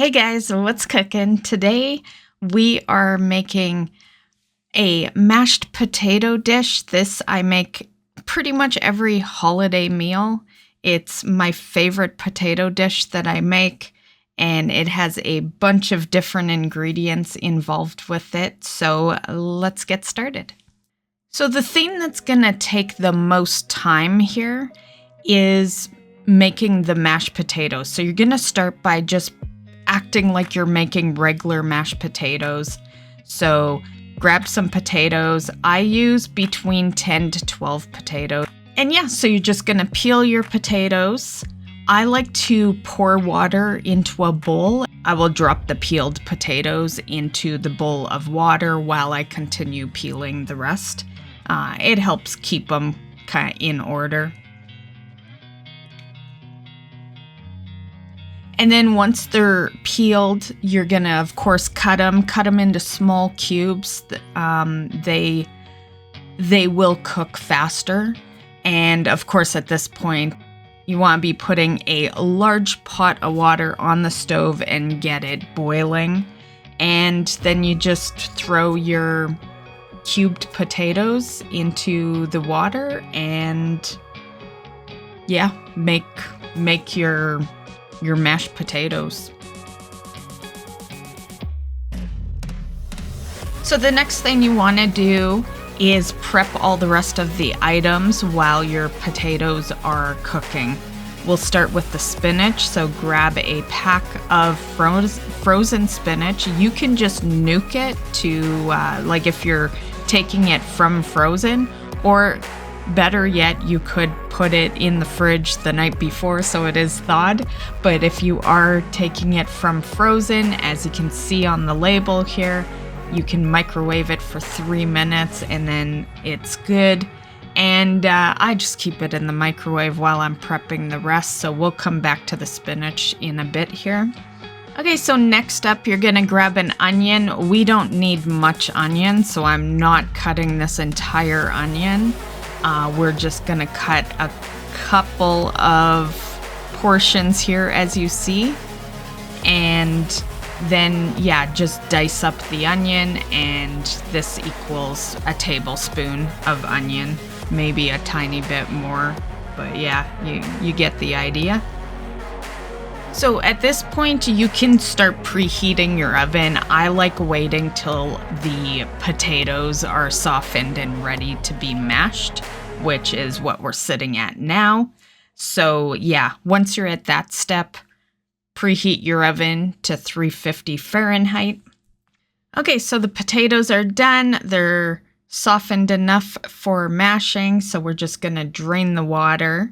Hey guys, what's cooking? Today we are making a mashed potato dish. This I make pretty much every holiday meal. It's my favorite potato dish that I make, and it has a bunch of different ingredients involved with it. So let's get started. So the thing that's gonna take the most time here is making the mashed potatoes. So you're gonna start by just acting like you're making regular mashed potatoes. So grab some potatoes. I use between 10 to 12 potatoes. And yeah, so you're just gonna peel your potatoes. I like to pour water into a bowl. I will drop the peeled potatoes into the bowl of water while I continue peeling the rest. It helps keep them kind of in order. And then once they're peeled, you're gonna, of course, cut them into small cubes. They will cook faster. And of course, at this point, you want to be putting a large pot of water on the stove and get it boiling. And then you just throw your cubed potatoes into the water and yeah, make your mashed potatoes. So the next thing you want to do is prep all the rest of the items while your potatoes are cooking. We'll start with the spinach, so grab a pack of frozen spinach. You can just nuke it to, like if you're taking it from frozen, or better yet, you could put it in the fridge the night before so it is thawed. But if you are taking it from frozen, as you can see on the label here, you can microwave it for 3 minutes and then it's good. And I just keep it in the microwave while I'm prepping the rest, so we'll come back to the spinach in a bit here. Okay, so next up, you're gonna grab an onion. We don't need much onion, so I'm not cutting this entire onion. We're just gonna cut a couple of portions here, as you see. And then, yeah, just dice up the onion, and this equals a tablespoon of onion. Maybe a tiny bit more, but yeah, you get the idea. So at this point, you can start preheating your oven. I like waiting till the potatoes are softened and ready to be mashed, which is what we're sitting at now. So yeah, once you're at that step, preheat your oven to 350 Fahrenheit. Okay, so the potatoes are done. They're softened enough for mashing, so we're just gonna drain the water,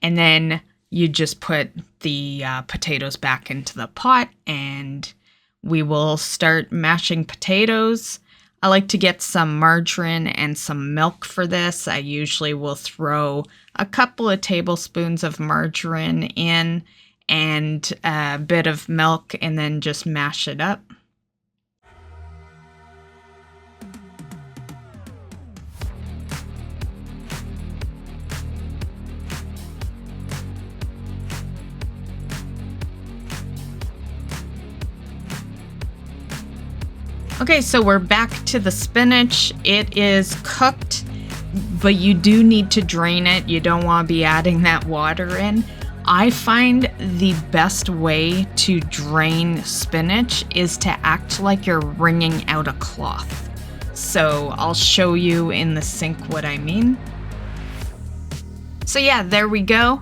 and then you just put the potatoes back into the pot and we will start mashing potatoes. I like to get some margarine and some milk for this. I usually will throw a couple of tablespoons of margarine in and a bit of milk and then just mash it up. Okay, so we're back to the spinach. It is cooked, but you do need to drain it. You don't want to be adding that water in. I find the best way to drain spinach is to act like you're wringing out a cloth. So I'll show you in the sink what I mean. So yeah, there we go.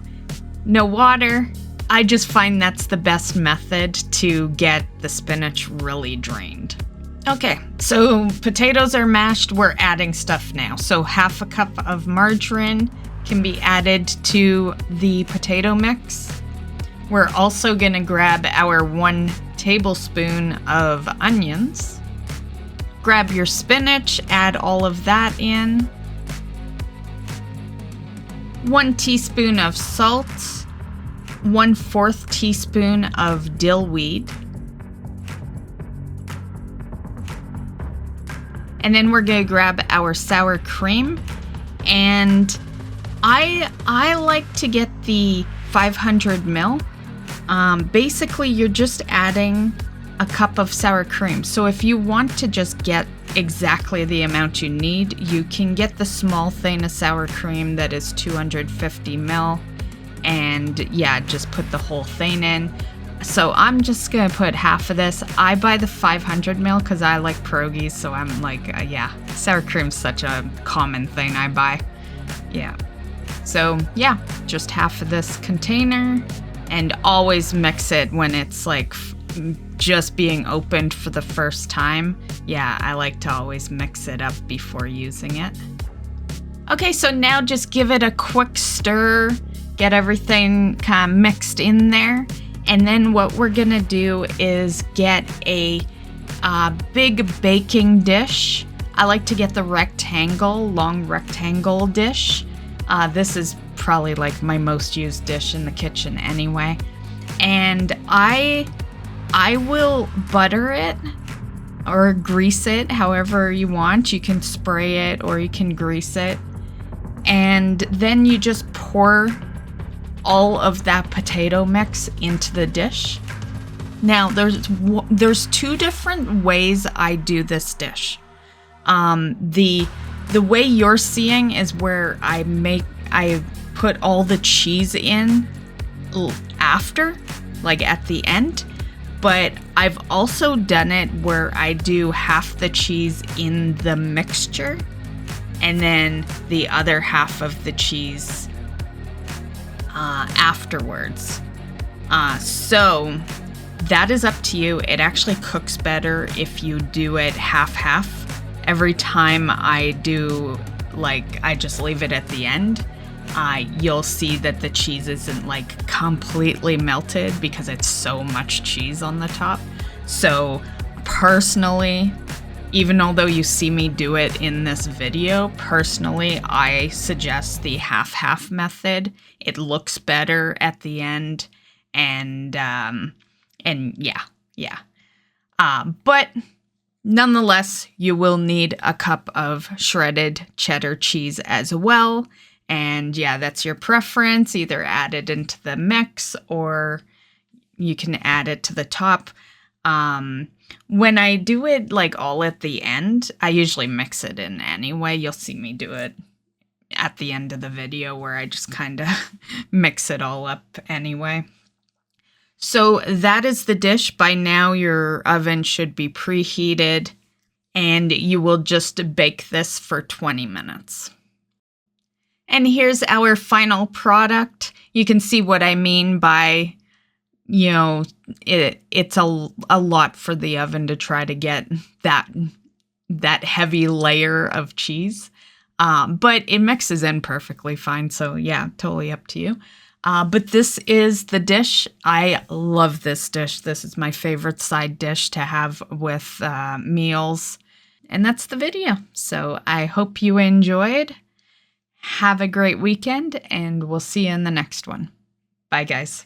No water. I just find that's the best method to get the spinach really drained. Okay, so potatoes are mashed. We're adding stuff now. So half a cup of margarine can be added to the potato mix. We're also gonna grab our 1 tablespoon of onions. Grab your spinach, add all of that in. 1 teaspoon of salt, 1/4 teaspoon of dill weed. And then we're gonna grab our sour cream, and I like to get the 500 ml. Basically, you're just adding a cup of sour cream. So if you want to just get exactly the amount you need, you can get the small thing of sour cream that is 250 ml, and yeah, just put the whole thing in. So I'm just gonna put half of this. I buy the 500 ml because I like pierogies, so I'm like, yeah, sour cream's such a common thing I buy. Yeah. So yeah, just half of this container, and always mix it when it's like just being opened for the first time. Yeah, I like to always mix it up before using it. Okay, so now just give it a quick stir, get everything kind of mixed in there. And then what we're gonna do is get a big baking dish. I like to get the long rectangle dish. This is probably like my most used dish in the kitchen anyway. And I will butter it or grease it however you want. You can spray it or you can grease it. And then you just pour all of that potato mix into the dish. Now there's two different ways I do this dish. The way you're seeing is where I put all the cheese in after, like at the end. But I've also done it where I do half the cheese in the mixture and then the other half of the cheese afterwards. So that is up to you. It actually cooks better if you do it half-half. Every time I do, like, I just leave it at the end, you'll see that the cheese isn't like completely melted because it's so much cheese on the top. So personally, even although you see me do it in this video, personally, I suggest the half-half method. It looks better at the end, and yeah. But nonetheless, you will need a cup of shredded cheddar cheese as well. And yeah, that's your preference. Either add it into the mix or you can add it to the top. When I do it like all at the end, I usually mix it in anyway. You'll see me do it at the end of the video where I just kind of mix it all up anyway. So that is the dish. By now your oven should be preheated and you will just bake this for 20 minutes. And here's our final product. You can see what I mean by, you know, it's a lot for the oven to try to get that heavy layer of cheese. But it mixes in perfectly fine. So yeah, totally up to you. But this is the dish. I love this dish. This is my favorite side dish to have with meals. And that's the video. So I hope you enjoyed. Have a great weekend, and we'll see you in the next one. Bye, guys.